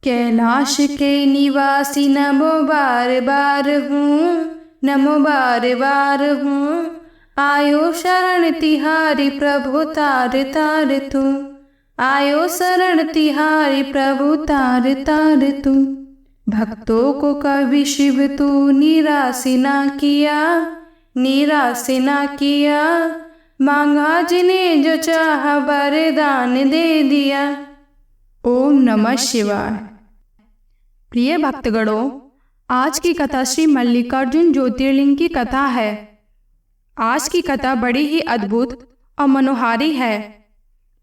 कैलाश के निवासी नमो बार बार हूँ, नमो बार बार हूँ। आयो शरण तिहारी प्रभु तार तार तू, आयो शरण तिहारी प्रभु तार तार तू। भक्तों को कभी शिव तू निराश ना किया, निराश ना किया। मांगा जिन्हें जो चाहा वरदान दे दिया। ओम नमः शिवाय। प्रिय भक्तगणों, आज की कथा श्री मल्लिकार्जुन ज्योतिर्लिंग की कथा है। आज की कथा बड़ी ही अद्भुत और मनोहारी है।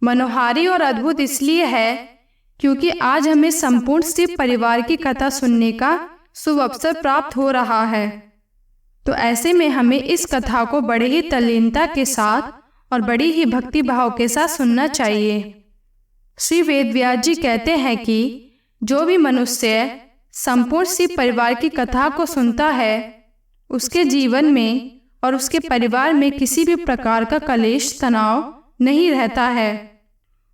मनोहारी और अद्भुत इसलिए है क्योंकि आज हमें संपूर्ण शिव परिवार की कथा सुनने का शुभ अवसर प्राप्त हो रहा है। तो ऐसे में हमें इस कथा को बड़े ही तल्लीनता के साथ और बड़ी ही भक्ति भाव के साथ सुनना चाहिए। श्री वेदव्यास जी कहते हैं कि जो भी मनुष्य संपूर्ण शिव परिवार की कथा को सुनता है, उसके जीवन में और उसके परिवार में किसी भी प्रकार का कलेश तनाव नहीं रहता है।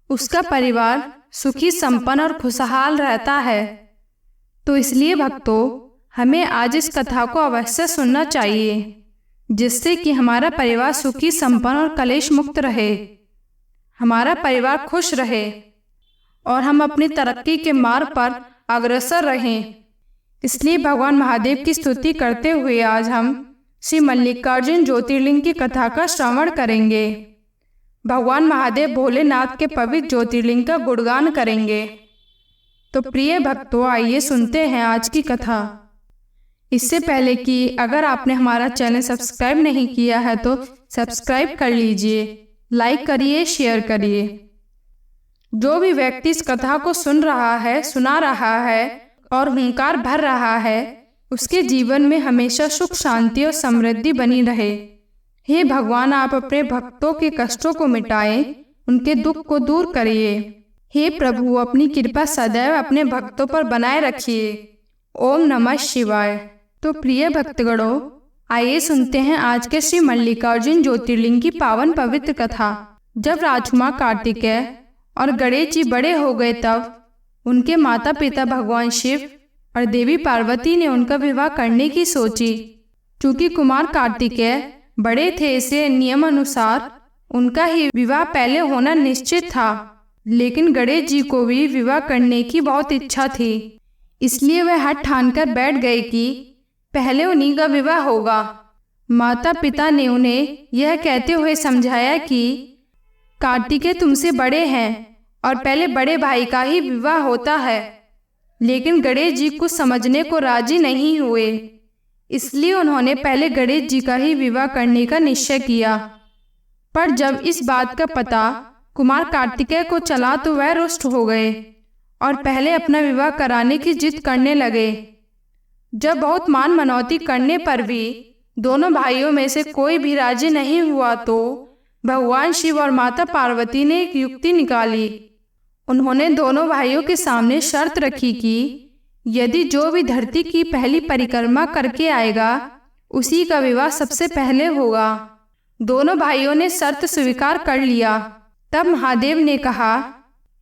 उसका परिवार सुखी संपन्न और खुशहाल रहता है। तो इसलिए भक्तों, हमें आज इस कथा को अवश्य सुनना चाहिए, जिससे कि हमारा परिवार सुखी संपन्न और कलेश मुक्त रहे, हमारा परिवार खुश रहे और हम अपनी तरक्की के मार्ग पर अग्रसर रहें। इसलिए भगवान महादेव की स्तुति करते हुए आज हम श्री मल्लिकार्जुन ज्योतिर्लिंग की कथा का श्रवण करेंगे। भगवान महादेव भोलेनाथ के पवित्र ज्योतिर्लिंग का गुणगान करेंगे। तो प्रिय भक्तों, आइए सुनते हैं आज की कथा। इससे पहले कि अगर आपने हमारा चैनल सब्सक्राइब नहीं किया है तो सब्सक्राइब कर लीजिए, लाइक करिए, शेयर करिए। जो भी व्यक्ति इस कथा को सुन रहा है, सुना रहा है और हुंकार भर रहा है, उसके जीवन में हमेशा सुख शांति और समृद्धि बनी रहे। हे भगवान, आप अपने भक्तों के कष्टों को मिटाएं, उनके दुख को दूर करिए। हे प्रभु, अपनी कृपा सदैव अपने भक्तों पर बनाए रखिए। ओम नमः शिवाय। तो प्रिय भक्तगणों, आइए सुनते हैं आज के श्री मल्लिकार्जुन ज्योतिर्लिंग की पावन पवित्र कथा। जब राजकुमार कार्तिकेय और गणेश जी बड़े हो गए, तब उनके माता पिता भगवान शिव और देवी पार्वती ने उनका विवाह करने की सोची। चूंकि कुमार कार्तिकेय बड़े थे, इसलिए नियम अनुसार उनका ही विवाह पहले होना निश्चित था। लेकिन गणेश जी को भी विवाह करने की बहुत इच्छा थी, इसलिए वह हठ ठान कर बैठ गए कि पहले उन्हीं का विवाह होगा। माता पिता ने उन्हें यह कहते हुए समझाया कि कार्तिकेय तुमसे बड़े हैं और पहले बड़े भाई का ही विवाह होता है। लेकिन गणेश जी कुछ समझने को राजी नहीं हुए, इसलिए उन्होंने पहले गणेश जी का ही विवाह करने का निश्चय किया। पर जब इस बात का पता कुमार कार्तिकेय को चला तो वह रुष्ट हो गए और पहले अपना विवाह कराने की जिद करने लगे। जब बहुत मान मनौती करने पर भी दोनों भाइयों में से कोई भी राजी नहीं हुआ, तो भगवान शिव और माता पार्वती ने एक युक्ति निकाली। उन्होंने दोनों भाइयों के सामने शर्त रखी कि यदि जो भी धरती की पहली परिक्रमा करके आएगा, उसी का विवाह सबसे पहले होगा। दोनों भाइयों ने शर्त स्वीकार कर लिया। तब महादेव ने कहा,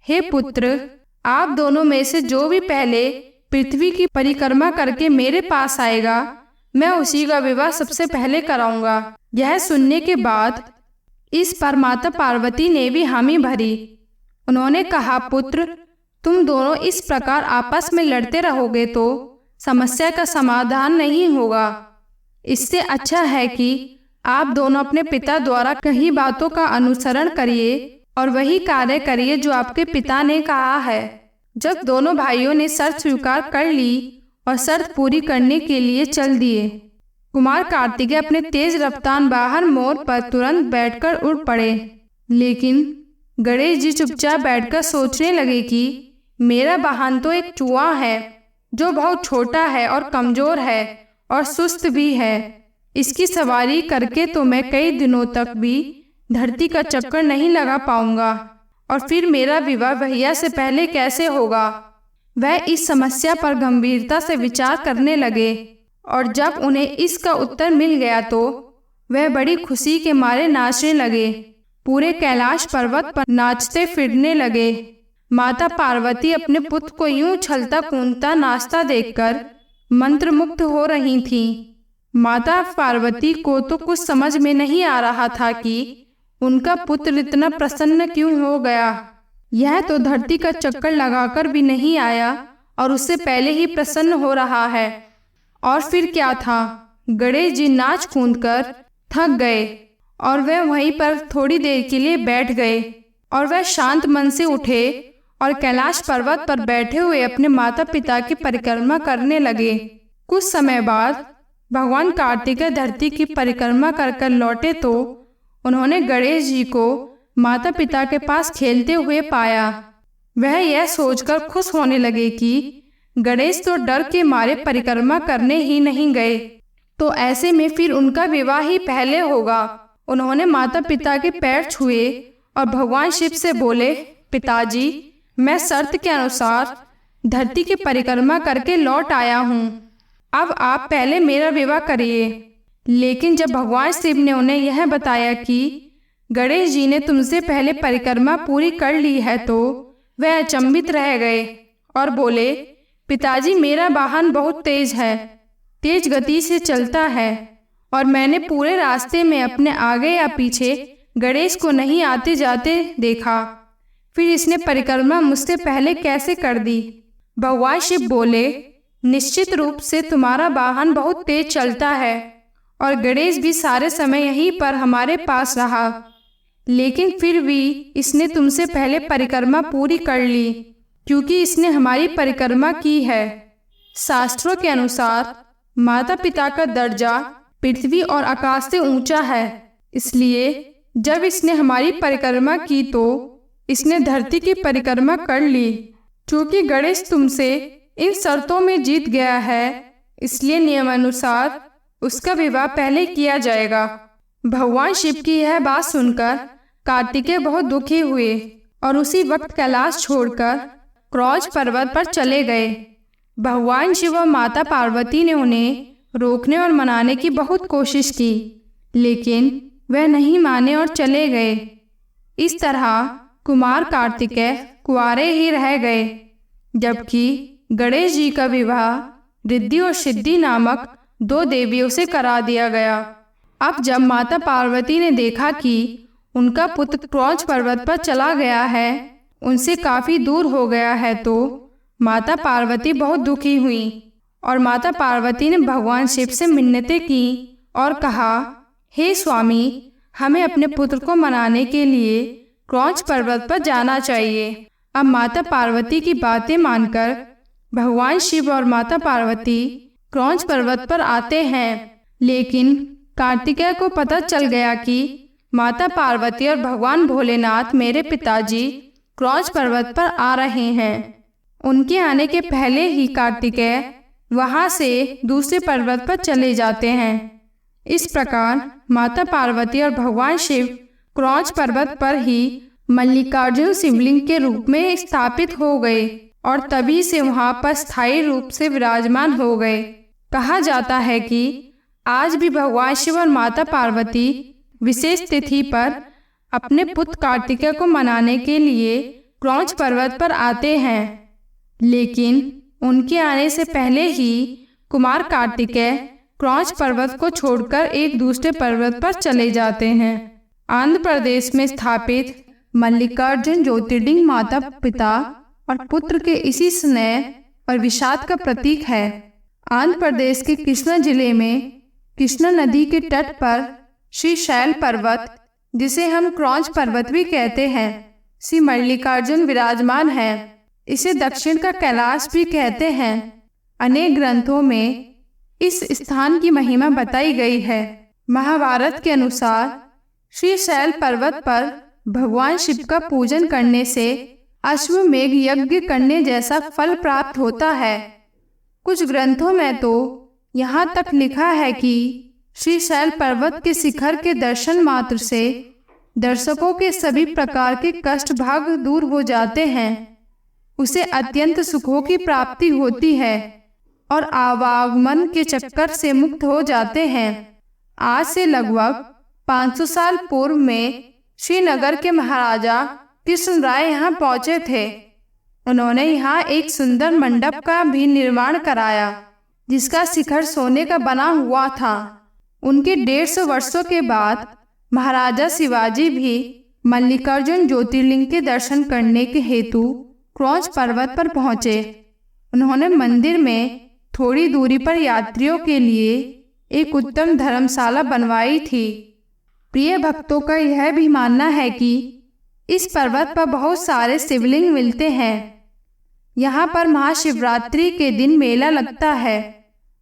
हे पुत्र, आप दोनों में से जो भी पहले पृथ्वी की परिक्रमा करके मेरे पास आएगा, मैं उसी का विवाह सबसे पहले कराऊंगा। यह सुनने के बाद इस पर माता पार्वती ने भी हामी भरी। उन्होंने कहा, पुत्र, तुम दोनों इस प्रकार आपस में लड़ते रहोगे तो समस्या का समाधान नहीं होगा। इससे अच्छा है कि आप दोनों अपने पिता द्वारा कही बातों का अनुसरण करिए और वही कार्य करिए जो आपके पिता ने कहा है। जब दोनों भाइयों ने शर्त स्वीकार कर ली और शर्त पूरी करने के लिए चल दिए, कुमार कार्तिकेय अपने तेज रफ्तार बाहर मोर पर तुरंत बैठकर उड़ पड़े। लेकिन गणेश जी चुपचाप बैठकर सोचने लगे कि मेरा वाहन तो एक चूहा है, जो बहुत छोटा है और कमजोर है और सुस्त भी है। इसकी सवारी करके तो मैं कई दिनों तक भी धरती का चक्कर नहीं लगा पाऊंगा, और फिर मेरा विवाह भैया से पहले कैसे होगा। वह इस समस्या पर गंभीरता से विचार करने लगे और जब उन्हें इसका उत्तर मिल गया तो वह बड़ी खुशी के मारे नाचने लगे। पूरे कैलाश पर्वत पर नाचते फिरने लगे। माता पार्वती अपने पुत्र को यूं उछलता कूदता नाचता देखकर मंत्रमुग्ध हो रही थीं। माता पार्वती को तो कुछ समझ में नहीं आ रहा था कि उनका पुत्र इतना प्रसन्न क्यों हो गया। यह तो धरती का चक्कर लगाकर भी नहीं आया और उससे पहले ही प्रसन्न हो रहा है। और फिर क्या था, गणेश जी नाच कूदकर थक गए और वह वहीं पर थोड़ी देर के लिए बैठ गए और वह शांत मन से उठे और कैलाश पर्वत पर बैठे हुए अपने माता पिता की परिक्रमा करने लगे। कुछ समय बाद भगवान कार्तिकेय धरती की परिक्रमा कर लौटे तो उन्होंने गणेश जी को माता पिता के पास खेलते हुए पाया। वह यह सोचकर खुश होने लगे कि गणेश तो डर के मारे परिक्रमा करने ही नहीं गए, तो ऐसे में फिर उनका विवाह ही पहले होगा। उन्होंने माता पिता के पैर छुए और भगवान शिव से बोले, पिताजी, मैं शर्त के अनुसार धरती की परिक्रमा करके लौट आया हूँ, अब आप पहले मेरा विवाह करिए। लेकिन जब भगवान शिव ने उन्हें यह बताया कि गणेश जी ने तुमसे पहले परिक्रमा पूरी कर ली है, तो वह अचंभित रह गए और बोले, पिताजी, मेरा वाहन बहुत तेज है, तेज गति से चलता है और मैंने पूरे रास्ते में अपने आगे या पीछे गणेश को नहीं आते जाते देखा, फिर इसने परिक्रमा मुझसे पहले कैसे कर दी। भगवान शिव बोले, निश्चित रूप से तुम्हारा वाहन बहुत तेज चलता है और गणेश भी सारे समय यहीं पर हमारे पास रहा, लेकिन फिर भी इसने तुमसे पहले परिक्रमा पूरी कर ली, क्योंकि इसने हमारी परिक्रमा की है। शास्त्रों के अनुसार माता पिता का दर्जा पृथ्वी और आकाश से ऊंचा है, इसलिए जब इसने हमारी परिक्रमा की तो इसने धरती की परिक्रमा कर ली। क्योंकि गणेश तुमसे इन शर्तों में जीत गया है, इसलिए नियमानुसार उसका विवाह पहले किया जाएगा। भगवान शिव की यह बात सुनकर कार्तिकेय बहुत दुखी हुए और उसी वक्त कैलाश छोड़कर क्रौंच पर्वत पर चले गए। भगवान शिव और माता पार्वती ने उन्हें रोकने और मनाने की बहुत कोशिश की, लेकिन वह नहीं माने और चले गए। इस तरह कुमार कार्तिकेय कुंवारे ही रह गए, जबकि गणेश जी का विवाह रिद्धि और सिद्धि नामक दो देवियों से करा दिया गया। अब जब माता पार्वती ने देखा कि उनका पुत्र क्रौंच पर्वत पर चला गया है, उनसे काफी दूर हो गया है, तो माता पार्वती बहुत दुखी हुई और माता पार्वती ने भगवान शिव से मिन्नतें की और कहा, हे स्वामी, हमें अपने पुत्र को मनाने के लिए क्रौंच पर्वत पर जाना चाहिए। अब माता पार्वती की बातें मानकर भगवान शिव और माता पार्वती क्रौंच पर्वत पर आते हैं, लेकिन कार्तिकेय को पता चल गया कि माता पार्वती और भगवान भोलेनाथ मेरे पिताजी क्रौंच पर्वत पर आ रहे हैं। उनके आने के पहले ही कार्तिकेय वहां से दूसरे पर्वत पर चले जाते हैं। इस प्रकार माता पार्वती और भगवान शिव क्रौंच पर्वत पर ही मल्लिकार्जुन शिवलिंग के रूप में स्थापित हो गए और तभी से वहां पर स्थायी रूप से विराजमान हो गए। कहा जाता है कि आज भी भगवान शिव और माता पार्वती विशेष तिथि पर अपने पुत्र कार्तिकेय को मनाने के लिए क्रौंच पर्वत पर आते हैं, लेकिन उनके आने से पहले ही कुमार कार्तिकेय क्रौंच पर्वत को छोड़कर एक दूसरे पर्वत पर चले जाते हैं। आंध्र प्रदेश में स्थापित मल्लिकार्जुन ज्योतिर्लिंग माता पिता और पुत्र के इसी स्नेह और विषाद का प्रतीक है। आंध्र प्रदेश के कृष्णा जिले में कृष्णा नदी के तट पर श्री शैल पर्वत, जिसे हम क्रौंच पर्वत भी कहते हैं, श्री मल्लिकार्जुन विराजमान है। इसे दक्षिण का कैलाश भी कहते हैं। अनेक ग्रंथों में इस स्थान की महिमा बताई गई है। महाभारत के अनुसार श्री शैल पर्वत पर भगवान शिव का पूजन करने से अश्वमेघ यज्ञ करने जैसा फल प्राप्त होता है। कुछ ग्रंथों में तो यहाँ तक लिखा है कि श्री शैल पर्वत के शिखर के दर्शन मात्र से दर्शकों के सभी प्रकार के कष्ट भाग दूर हो जाते हैं, उसे अत्यंत सुखों की प्राप्ति होती है और आवागमन के चक्कर से मुक्त हो जाते हैं। आज से लगभग 500 साल पूर्व में श्रीनगर के महाराजा कृष्ण राय यहाँ पहुँचे थे। उन्होंने यहाँ एक सुंदर मंडप का भी निर्माण कराया, जिसका शिखर सोने का बना हुआ था। उनके 150 वर्षों के बाद महाराजा शिवाजी भी मल्लिकार्जुन ज्योतिर्लिंग के दर्शन करने के हेतु क्रौंच पर्वत पर पहुंचे। उन्होंने मंदिर में थोड़ी दूरी पर यात्रियों के लिए एक उत्तम धर्मशाला बनवाई थी। प्रिय भक्तों का यह भी मानना है कि इस पर्वत पर बहुत सारे शिवलिंग मिलते हैं। यहाँ पर महाशिवरात्रि के दिन मेला लगता है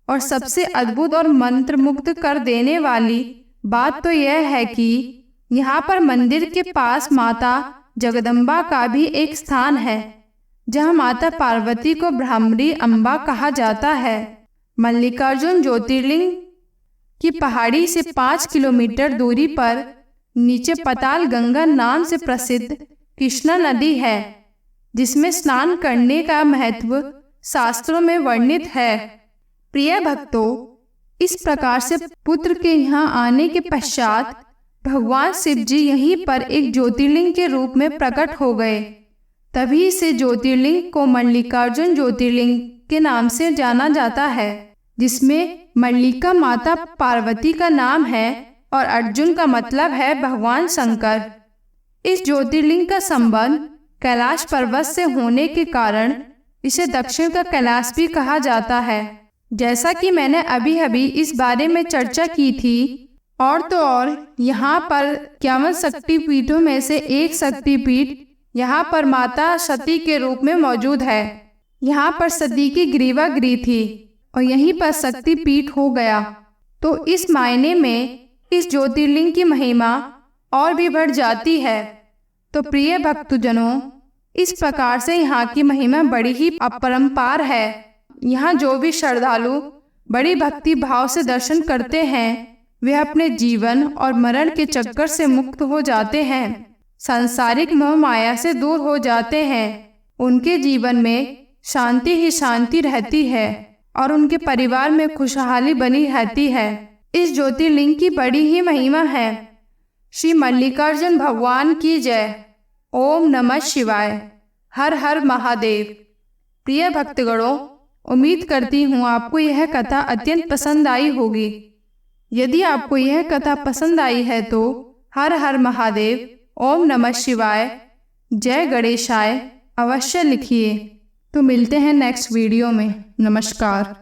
और सबसे अद्भुत और मंत्रमुग्ध कर देने वाली बात तो यह है कि यहाँ पर मंदिर के पास माता जगदम्बा का भी एक स्थान है, जहाँ माता पार्वती को भ्रामरी अम्बा कहा जाता है। मल्लिकार्जुन ज्योतिर्लिंग की पहाड़ी से 5 किलोमीटर दूरी पर नीचे पाताल गंगा नाम से प्रसिद्ध कृष्णा नदी है, जिसमें स्नान करने का महत्व शास्त्रों में वर्णित है। प्रिय भक्तों, इस प्रकार से पुत्र के यहाँ आने के पश्चात भगवान शिव जी यहीं पर एक ज्योतिर्लिंग के रूप में प्रकट हो गए। तभी से ज्योतिर्लिंग को मल्लिकार्जुन ज्योतिर्लिंग के नाम से जाना जाता है, जिसमें मल्लिका माता पार्वती का नाम है और अर्जुन का मतलब है भगवान शंकर। इस ज्योतिर्लिंग का संबंध कैलाश पर्वत से होने के कारण इसे दक्षिण का कैलाश भी कहा जाता है। जैसा कि मैंने अभी इस बारे में चर्चा की थी। और तो और यहाँ पर 51 शक्तिपीठों में से एक शक्तिपीठ यहाँ पर माता सती के रूप में मौजूद है। यहाँ पर सती की ग्रीवा गिरी थी और यहीं पर शक्तिपीठ हो गया। तो इस मायने में इस ज्योतिर्लिंग की महिमा और भी बढ़ जाती है। तो प्रिय भक्तजनों, इस प्रकार से यहाँ की महिमा बड़ी ही अपरंपार है। यहाँ जो भी श्रद्धालु बड़ी भक्ति भाव से दर्शन करते हैं, वे अपने जीवन और मरण के चक्कर से मुक्त हो जाते हैं, सांसारिक मोह माया से दूर हो जाते हैं। उनके जीवन में शांति ही शांति रहती है और उनके परिवार में खुशहाली बनी रहती है। इस ज्योतिर्लिंग की बड़ी ही महिमा है। श्री मल्लिकार्जुन भगवान की जय। ओम नमः शिवाय। हर हर महादेव। प्रिय भक्तगणों, उम्मीद करती हूँ आपको यह कथा अत्यंत पसंद आई होगी। यदि आपको यह कथा पसंद आई है तो हर हर महादेव, ओम नमः शिवाय, जय गणेशाय अवश्य लिखिए। तो मिलते हैं नेक्स्ट वीडियो में। नमस्कार।